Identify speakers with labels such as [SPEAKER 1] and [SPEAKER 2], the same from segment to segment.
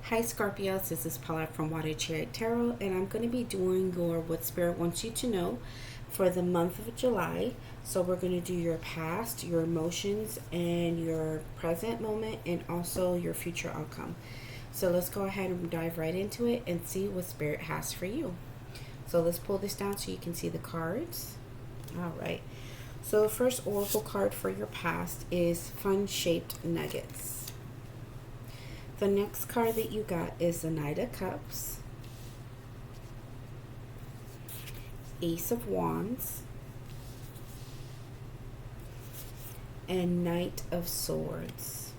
[SPEAKER 1] Hi Scorpios, this is Paula from Watersigns Tarot, and I'm going to be doing your what Spirit wants you to know for the month of July. So we're going to do your past, your emotions, and your present moment, and also your future outcome. So let's go ahead and dive right into it and see what Spirit has for you. So let's pull this down so you can see the cards. All right. So the first oracle card for your past is Fun-Shaped Nuggets. The next card that you got is the Knight of Cups, Ace of Wands, and Knight of Swords.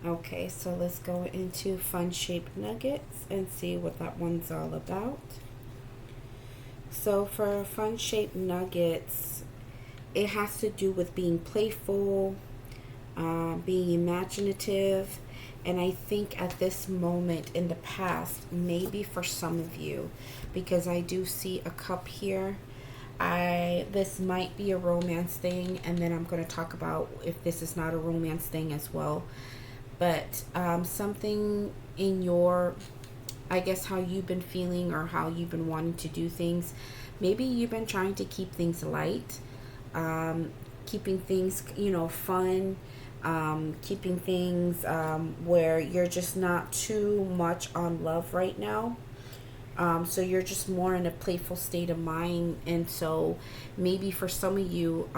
[SPEAKER 1] Okay, so let's go into Fun-Shaped Nuggets and see what that one's all about. So for Fun-Shaped Nuggets, it has to do with being playful, being imaginative, and I think at this moment in the past, maybe for some of you, because I do see a cup here, this might be a romance thing, and then I'm going to talk about if this is not a romance thing as well. But something in your, I guess, how you've been feeling or how you've been wanting to do things, maybe you've been trying to keep things light, keeping things, fun, keeping things where you're just not too much on love right now. So you're just more in a playful state of mind. And so maybe for some of you,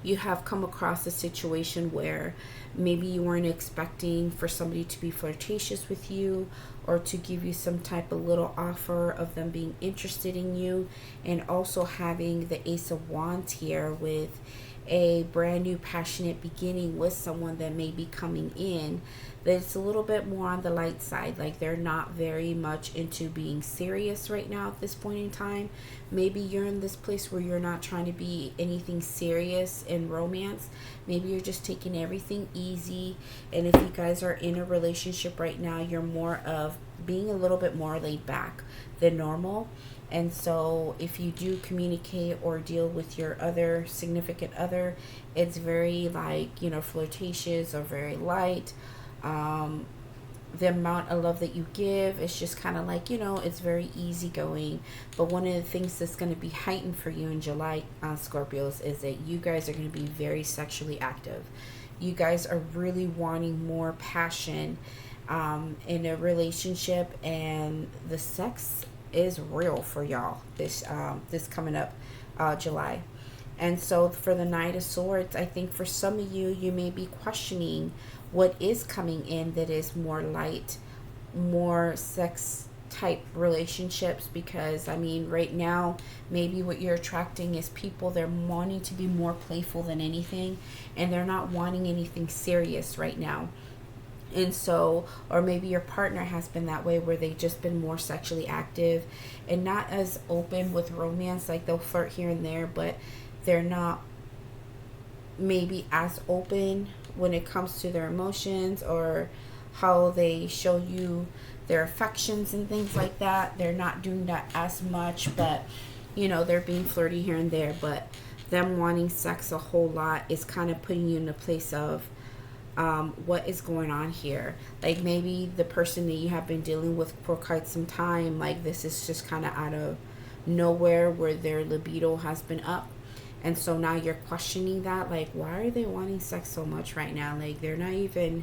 [SPEAKER 1] you have come across a situation where maybe you weren't expecting for somebody to be flirtatious with you or to give you some type of little offer of them being interested in you, and also having the Ace of Wands here with a brand new passionate beginning with someone that may be coming in, that it's a little bit more on the light side, like they're not very much into being serious right now at this point in time. Maybe you're in this place where you're not trying to be anything serious in romance. Maybe you're just taking everything easy, and if you guys are in a relationship right now, you're more of being a little bit more laid back than normal. And so if you do communicate or deal with your other significant other, it's very flirtatious or very light. The amount of love that you give is just kind of it's very easygoing. But one of the things that's going to be heightened for you in July, Scorpios, is that you guys are going to be very sexually active. You guys are really wanting more passion in a relationship, and the sex is real for y'all this coming up July. And so for the Knight of Swords, I think for some of you, you may be questioning what is coming in that is more light, more sex type relationships, because right now maybe what you're attracting is people, they're wanting to be more playful than anything, and they're not wanting anything serious right now. And so, or maybe your partner has been that way, where they've just been more sexually active and not as open with romance. Like they'll flirt here and there, but they're not maybe as open when it comes to their emotions or how they show you their affections and things like that. They're not doing that as much, but they're being flirty here and there. But them wanting sex a whole lot is kind of putting you in a place of what is going on here. Like maybe the person that you have been dealing with for quite some time, like this is just kind of out of nowhere, where their libido has been up, and so now you're questioning that, like, why are they wanting sex so much right now? Like they're not even,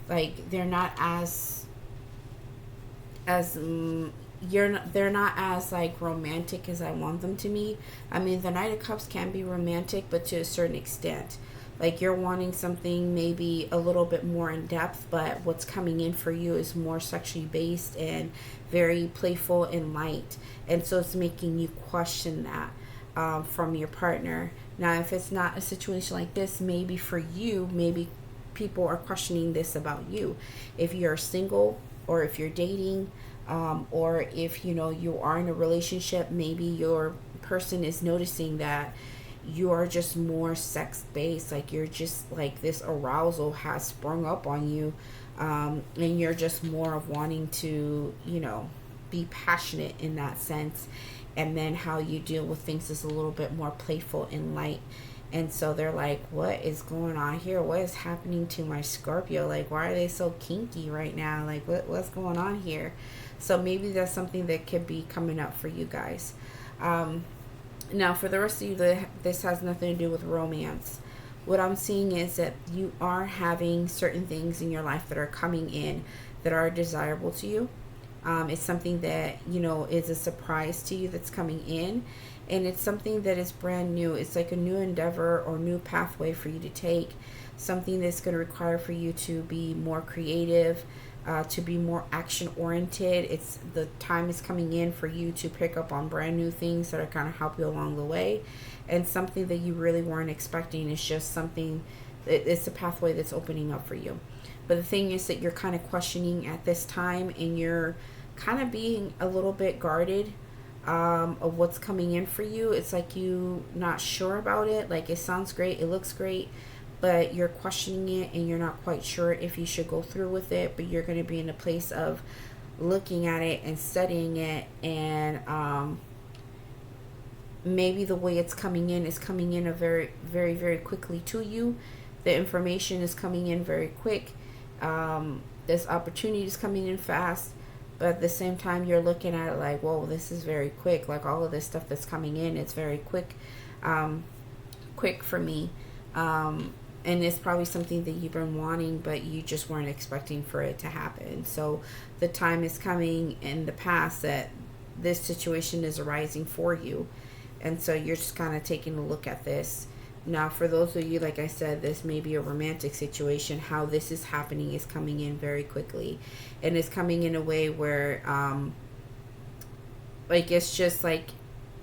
[SPEAKER 1] like they're not as they're not as like romantic as I want them to be. The Knight of Cups can be romantic, but to a certain extent. Like you're wanting something maybe a little bit more in depth, but what's coming in for you is more sexually based and very playful and light. And so it's making you question that from your partner. Now, if it's not a situation like this, maybe for you, maybe people are questioning this about you. If you're single or if you're dating, or if you are in a relationship, maybe your person is noticing that you are just more sex based, like you're just like this arousal has sprung up on you, and you're just more of wanting to be passionate in that sense. And then how you deal with things is a little bit more playful and light. And so they're like, what is going on here? What is happening to my Scorpio? Like, why are they so kinky right now? Like, what's going on here? So maybe that's something that could be coming up for you guys. Now, for the rest of you, this has nothing to do with romance. What I'm seeing is that you are having certain things in your life that are coming in that are desirable to you. It's something that, is a surprise to you that's coming in. And it's something that is brand new. It's like a new endeavor or new pathway for you to take. Something that's going to require for you to be more creative, to be more action oriented. It's the time is coming in for you to pick up on brand new things that are going to help you along the way, and something that you really weren't expecting. Is just something, it's a pathway that's opening up for you. But the thing is that you're kind of questioning at this time, and you're kind of being a little bit guarded of what's coming in for you. It's like you not sure about it. Like, it sounds great, it looks great, but you're questioning it, and you're not quite sure if you should go through with it. But you're going to be in a place of looking at it and studying it, and maybe the way it's coming in is coming in a very, very, very quickly to you. The information is coming in very quick. This opportunity is coming in fast, but at the same time you're looking at it like, whoa, this is very quick. Like, all of this stuff that's coming in, it's very quick, quick for me. And it's probably something that you've been wanting, but you just weren't expecting for it to happen. So the time is coming in the past that this situation is arising for you. And so you're just kind of taking a look at this. Now, for those of you, like I said, this may be a romantic situation. How this is happening is coming in very quickly. And it's coming in a way where, like, it's just like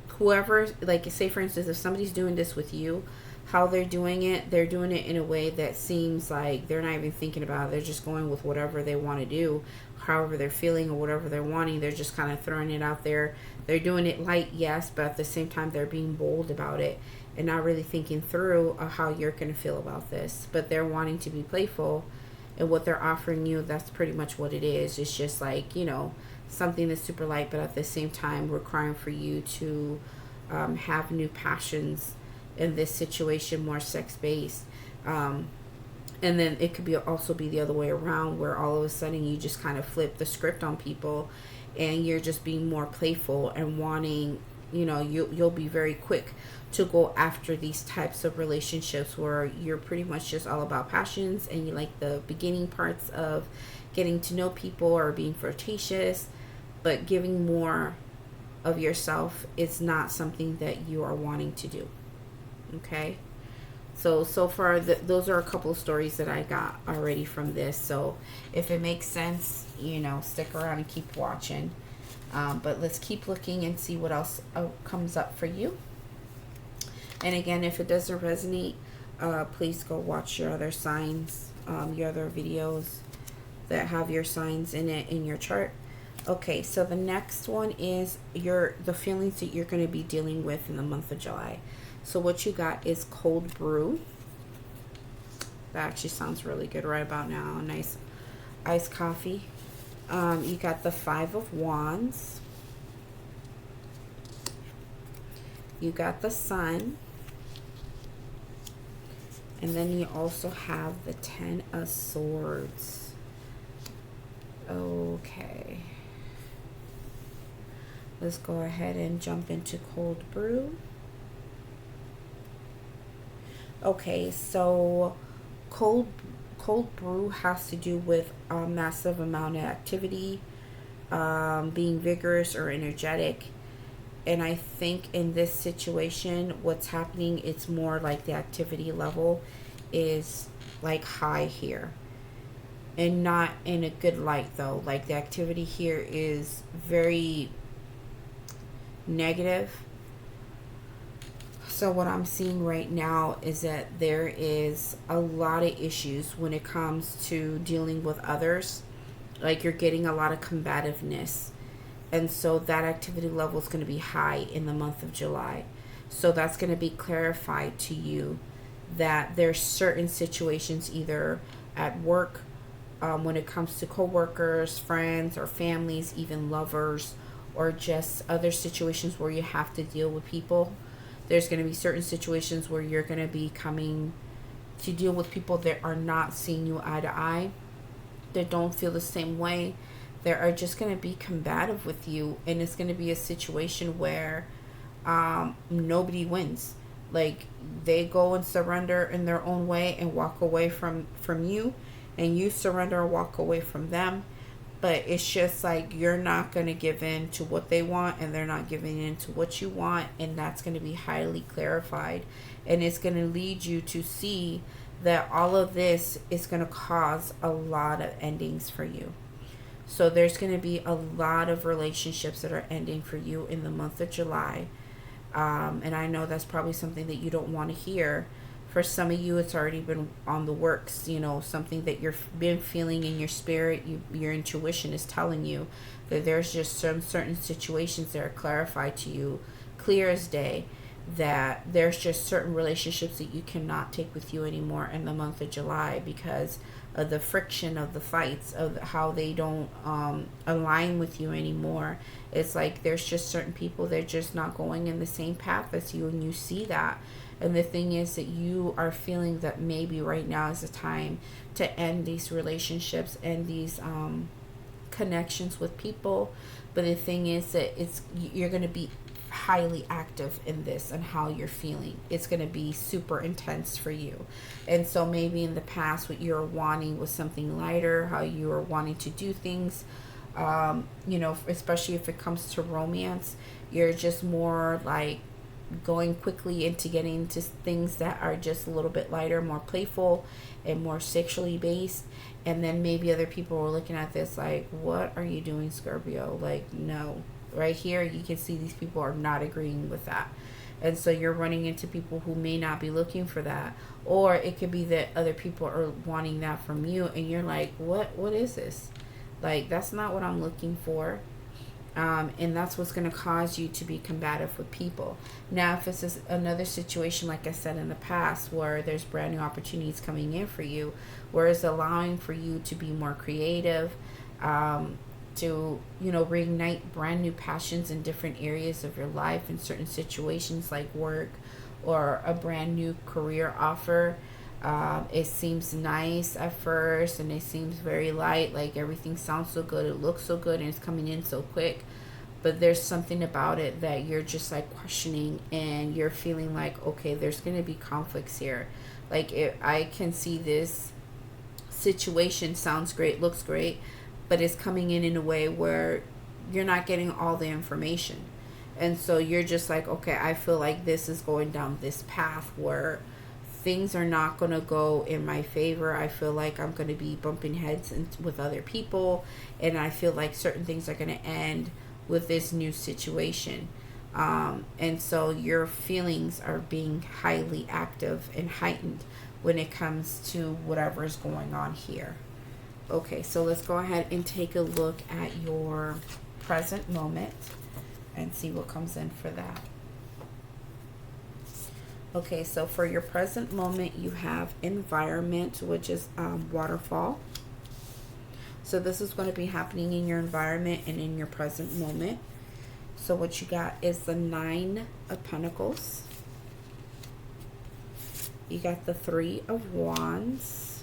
[SPEAKER 1] whoever, like, say for instance, if somebody's doing this with you, how they're doing it in a way that seems like they're not even thinking about it. They're just going with whatever they want to do, however they're feeling or whatever they're wanting. They're just kind of throwing it out there. They're doing it light, yes, but at the same time they're being bold about it and not really thinking through how you're going to feel about this. But they're wanting to be playful, and what they're offering you, that's pretty much what it is. It's just like, something that's super light, but at the same time requiring for you to have new passions in this situation, more sex-based. And then it could be also be the other way around, where all of a sudden you just kind of flip the script on people, and you're just being more playful and wanting, you'll be very quick to go after these types of relationships where you're pretty much just all about passions, and you like the beginning parts of getting to know people or being flirtatious, but giving more of yourself is not something that you are wanting to do. Okay, so far those are a couple of stories that I got already from this. So if it makes sense, stick around and keep watching. But let's keep looking and see what else comes up for you. And again, if it doesn't resonate, please go watch your other signs, your other videos that have your signs in it in your chart. Okay, so the next one is the feelings that you're going to be dealing with in the month of July. So what you got is cold brew. That actually sounds really good right about now. Nice iced coffee. You got the 5 of Wands. You got the Sun. And then you also have the 10 of Swords. Okay. Let's go ahead and jump into cold brew. Okay, so cold brew has to do with a massive amount of activity, being vigorous or energetic. And I think in this situation, what's happening, it's more like the activity level is like high here, and not in a good light though. Like, the activity here is very negative. So what I'm seeing right now is that there is a lot of issues when it comes to dealing with others. Like, you're getting a lot of combativeness. And so that activity level is going to be high in the month of July. So that's going to be clarified to you that there's certain situations, either at work, when it comes to coworkers, friends, or families, even lovers, or just other situations where you have to deal with people. There's going to be certain situations where you're going to be coming to deal with people that are not seeing you eye to eye, that don't feel the same way. They are just going to be combative with you, and it's going to be a situation where nobody wins. Like, they go and surrender in their own way and walk away from you, and you surrender and walk away from them. But it's just like, you're not going to give in to what they want, and they're not giving in to what you want, and that's going to be highly clarified. And it's going to lead you to see that all of this is going to cause a lot of endings for you. So there's going to be a lot of relationships that are ending for you in the month of July. And I know that's probably something that you don't want to hear. For some of you, it's already been on the works, something that you've been feeling in your spirit. Your intuition is telling you that there's just some certain situations that are clarified to you, clear as day, that there's just certain relationships that you cannot take with you anymore in the month of July because of the friction of the fights, of how they don't align with you anymore. It's like there's just certain people that are just not going in the same path as you, and you see that. And the thing is that you are feeling that maybe right now is the time to end these relationships and these connections with people. But the thing is that you're going to be highly active in this and how you're feeling. It's going to be super intense for you. And so maybe in the past what you're wanting was something lighter, how you were wanting to do things, especially if it comes to romance, you're just more like going quickly into getting into things that are just a little bit lighter, more playful and more sexually based. And then maybe other people were looking at this like, what are you doing, Scorpio? Like, no. Right here you can see these people are not agreeing with that. And so you're running into people who may not be looking for that, or it could be that other people are wanting that from you, and you're like, what is this? Like, that's not what I'm looking for. And that's what's going to cause you to be combative with people. Now, if this is another situation, like I said in the past, where there's brand new opportunities coming in for you, where it's allowing for you to be more creative, to reignite brand new passions in different areas of your life, in certain situations like work or a brand new career offer. It seems nice at first, and it seems very light, like everything sounds so good, it looks so good, and it's coming in so quick. But there's something about it that you're just like questioning, and you're feeling like, okay, there's going to be conflicts here. Like, I can see this situation sounds great, looks great, but it's coming in a way where you're not getting all the information. And so you're just like, okay, I feel like this is going down this path where things are not going to go in my favor. I feel like I'm going to be bumping heads with other people, and I feel like certain things are going to end with this new situation. And so your feelings are being highly active and heightened when it comes to whatever is going on here. Okay, so let's go ahead and take a look at your present moment and see what comes in for that. Okay, so for your present moment, you have environment, which is waterfall. So this is going to be happening in your environment and in your present moment. So what you got is the 9 of Pentacles. You got the 3 of Wands.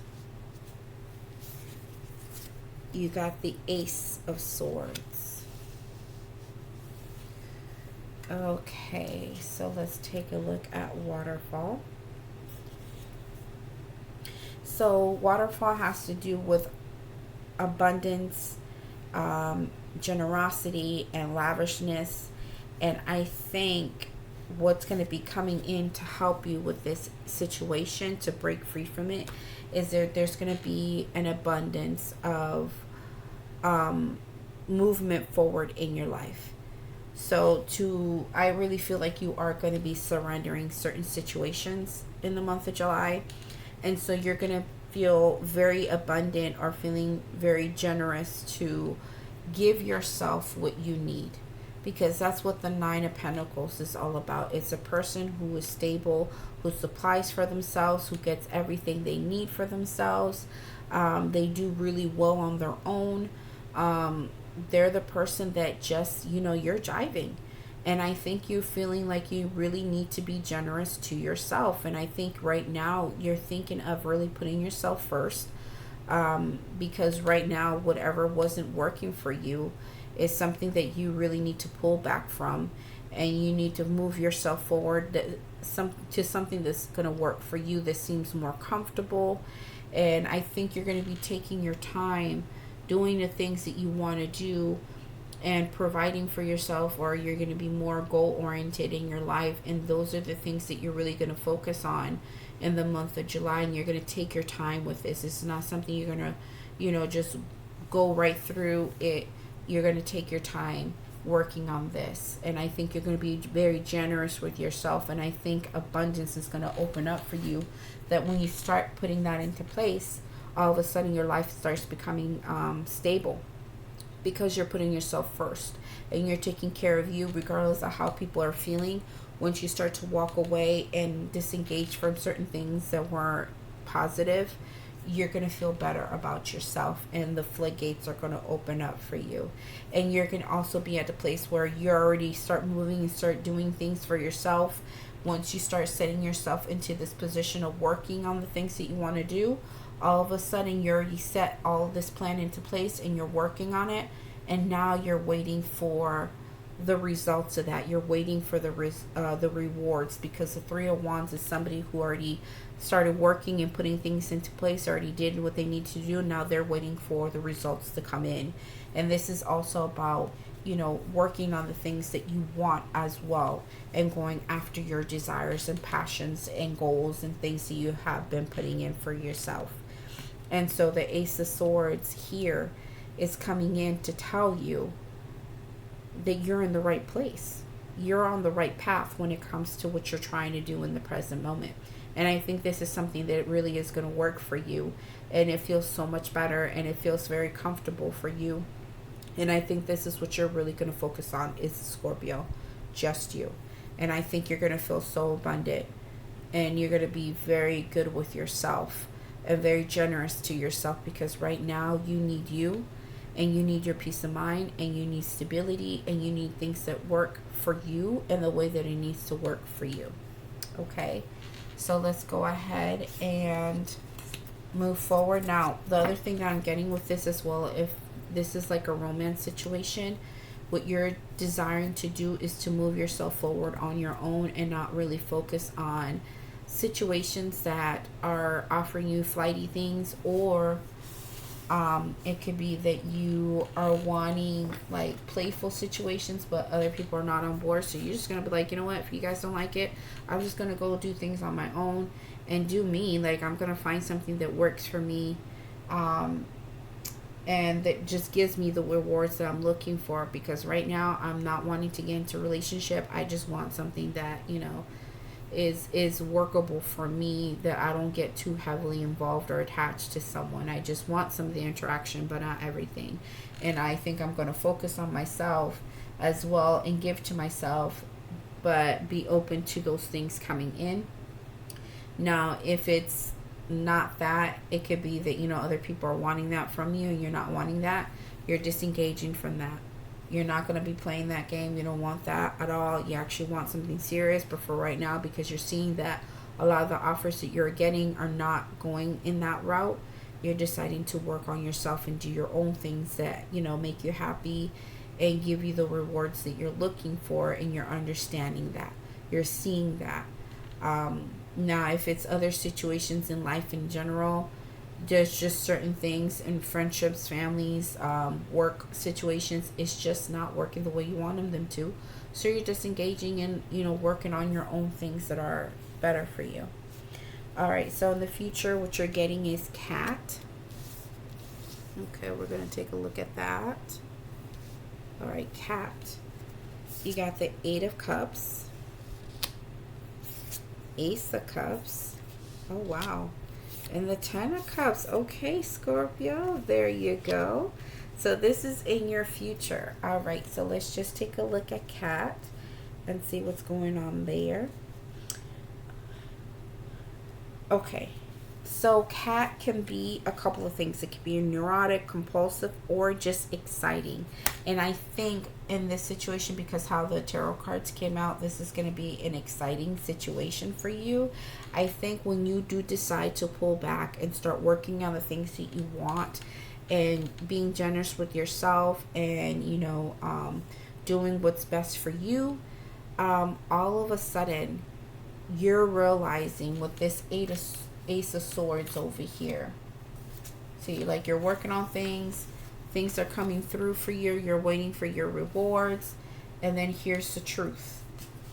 [SPEAKER 1] You got the Ace of Swords. Okay, so let's take a look at waterfall. So waterfall has to do with abundance, generosity, and lavishness. And I think what's going to be coming in to help you with this situation, to break free from it, is there's going to be an abundance of movement forward in your life. So I really feel like you are going to be surrendering certain situations in the month of July. And so you're going to feel very abundant, or feeling very generous to give yourself what you need. Because that's what the 9 of Pentacles is all about. It's a person who is stable, who supplies for themselves, who gets everything they need for themselves. They do really well on their own. They're the person that just, you're jiving. And I think you're feeling like you really need to be generous to yourself. And I think right now you're thinking of really putting yourself first, because right now whatever wasn't working for you is something that you really need to pull back from, and you need to move yourself forward to something that's going to work for you, that seems more comfortable. And I think you're going to be taking your time doing the things that you want to do and providing for yourself, or you're going to be more goal oriented in your life, and those are the things that you're really going to focus on in the month of July. And you're going to take your time with this. It's not something you're going to, just go right through it. You're going to take your time working on this, and I think you're going to be very generous with yourself, and I think abundance is going to open up for you, that when you start putting that into place, all of a sudden your life starts becoming stable, because you're putting yourself first and you're taking care of you regardless of how people are feeling. Once you start to walk away and disengage from certain things that weren't positive, you're going to feel better about yourself, and the floodgates are going to open up for you. And you're going to also be at the place where you already start moving and start doing things for yourself. Once you start setting yourself into this position of working on the things that you want to do, all of a sudden you already set all of this plan into place and you're working on it, and now you're waiting for the results of that. You're waiting for the rewards, because the Three of Wands is somebody who already started working and putting things into place, already did what they need to do. Now they're waiting for the results to come in. And this is also about, working on the things that you want as well, and going after your desires and passions and goals and things that you have been putting in for yourself. And so the Ace of Swords here is coming in to tell you that you're in the right place. You're on the right path when it comes to what you're trying to do in the present moment. And I think this is something that really is going to work for you. And it feels so much better, and it feels very comfortable for you. And I think this is what you're really going to focus on, is Scorpio. Just you. And I think you're going to feel so abundant. And you're going to be very good with yourself and very generous to yourself, because right now you need you. And you need your peace of mind, and you need stability, and you need things that work for you in the way that it needs to work for you. Okay, so let's go ahead and move forward. Now, the other thing that I'm getting with this as well, if this is like a romance situation, what you're desiring to do is to move yourself forward on your own and not really focus on situations that are offering you flighty things, or it could be that you are wanting like playful situations, but other people are not on board. So you're just going to be like, you know what, if you guys don't like it, I'm just going to go do things on my own and do me. Like, I'm going to find something that works for me, and that just gives me the rewards that I'm looking for. Because right now I'm not wanting to get into a relationship. I just want something that, is workable for me, that I don't get too heavily involved or attached to someone. I just want some of the interaction, but not everything. And I think I'm going to focus on myself as well and give to myself, but be open to those things coming in. Now, if it's not that, it could be that, other people are wanting that from you and you're not wanting that. You're disengaging from that. You're not going to be playing that game. You don't want that at all. You actually want something serious. But for right now, because you're seeing that a lot of the offers that you're getting are not going in that route, you're deciding to work on yourself and do your own things that, make you happy and give you the rewards that you're looking for. And you're understanding that. You're seeing that. Now, if it's other situations in life in general, there's just certain things in friendships, families, work situations, it's just not working the way you want them to. So you're just engaging in, working on your own things that are better for you. All right, so in the future, what you're getting is cat. Okay, we're going to take a look at that. All right, cat. You got the 8 of Cups, Ace of Cups. Oh, wow. And the 10 of Cups. Okay, Scorpio, there you go. So this is in your future. All right, so let's just take a look at cat and see what's going on there. Okay, So cat can be a couple of things. It can be neurotic, compulsive, or just exciting. And I think in this situation, because how the tarot cards came out, this is going to be an exciting situation for you. I think when you do decide to pull back and start working on the things that you want and being generous with yourself and, doing what's best for you, all of a sudden you're realizing with this Ace of Swords over here. See, like you're working on things are coming through for you, you're waiting for your rewards, and then here's the truth,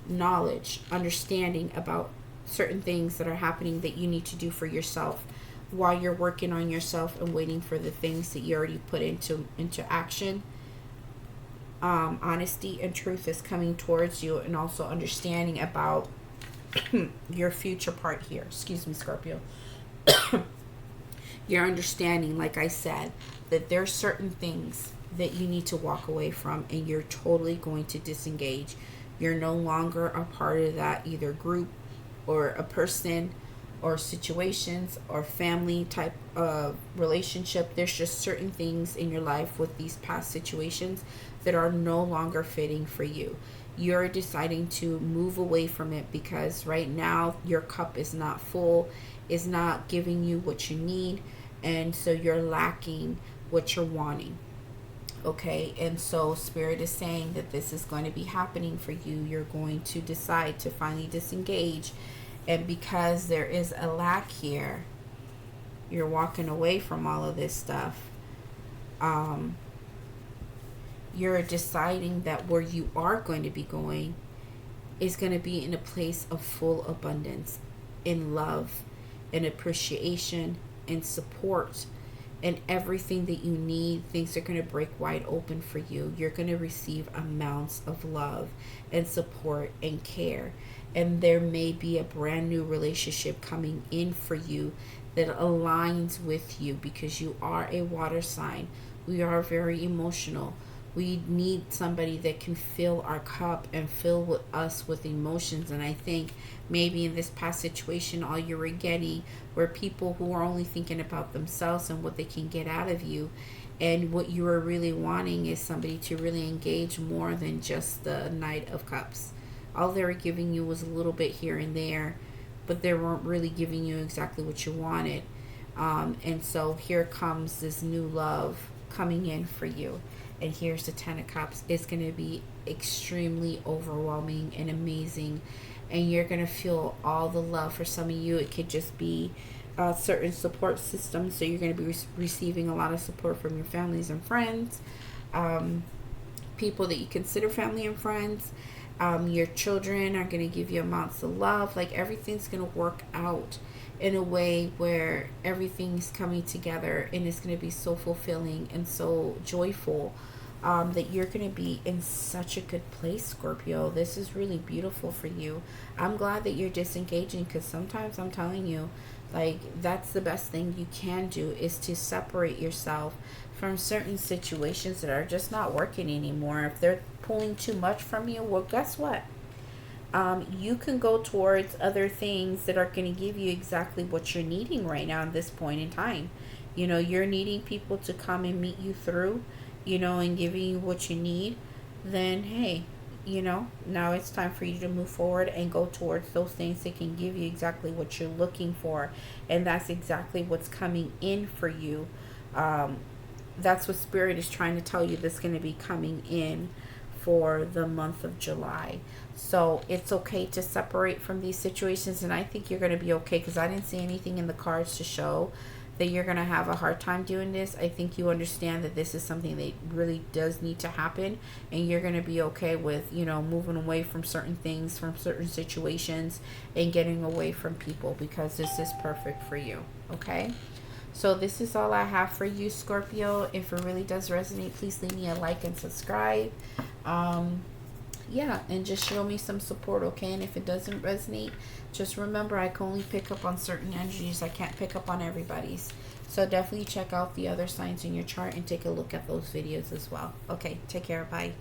[SPEAKER 1] knowledge, understanding about certain things that are happening that you need to do for yourself while you're working on yourself and waiting for the things that you already put into action. Honesty and truth is coming towards you, and also understanding about your future part here. Excuse me, Scorpio. You're understanding, like I said, that there's certain things that you need to walk away from, and you're totally going to disengage. You're no longer a part of that either group or a person or situations or family type of relationship. There's just certain things in your life with these past situations that are no longer fitting for you. You're deciding to move away from it because right now your cup is not full, is not giving you what you need, and so you're lacking what you're wanting. Okay, and so Spirit is saying that this is going to be happening for you. You're going to decide to finally disengage, and because there is a lack here, you're walking away from all of this stuff. You're deciding that where you are going to be going is going to be in a place of full abundance, in love, in appreciation, in support, and everything that you need. Things are going to break wide open for you. You're going to receive amounts of love and support and care. And there may be a brand new relationship coming in for you that aligns with you, because you are a water sign. We are very emotional. We need somebody that can fill our cup and fill us with emotions. And I think maybe in this past situation, all you were getting were people who are only thinking about themselves and what they can get out of you. And what you were really wanting is somebody to really engage more than just the Knight of Cups. All they were giving you was a little bit here and there, but they weren't really giving you exactly what you wanted. And so here comes this new love coming in for you. And here's the Ten of Cups. It's going to be extremely overwhelming and amazing. And you're going to feel all the love. For some of you, it could just be certain support systems. So you're going to be receiving a lot of support from your families and friends. People that you consider family and friends. Your children are going to give you amounts of love. Like everything's going to work out in a way where everything's coming together, and it's going to be so fulfilling and so joyful, that you're going to be in such a good place, Scorpio. This is really beautiful for you. I'm glad that you're disengaging, because sometimes I'm telling you, like, that's the best thing you can do, is to separate yourself from certain situations that are just not working anymore. If they're pulling too much from you, well, guess what? You can go towards other things that are going to give you exactly what you're needing right now at this point in time. You're needing people to come and meet you through, and giving you what you need. Then, hey, now it's time for you to move forward and go towards those things that can give you exactly what you're looking for. And that's exactly what's coming in for you. That's what Spirit is trying to tell you, that's going to be coming in for the month of July. So it's okay to separate from these situations, and I think you're going to be okay, because I didn't see anything in the cards to show that you're going to have a hard time doing this. I think you understand that this is something that really does need to happen, and you're going to be okay with, moving away from certain things, from certain situations, and getting away from people, because this is perfect for you. Okay? So this is all I have for you, Scorpio. If it really does resonate, please leave me a like and subscribe. Yeah, and just show me some support, okay? And if it doesn't resonate, just remember, I can only pick up on certain energies. I can't pick up on everybody's. So definitely check out the other signs in your chart and take a look at those videos as well. Okay, take care. Bye.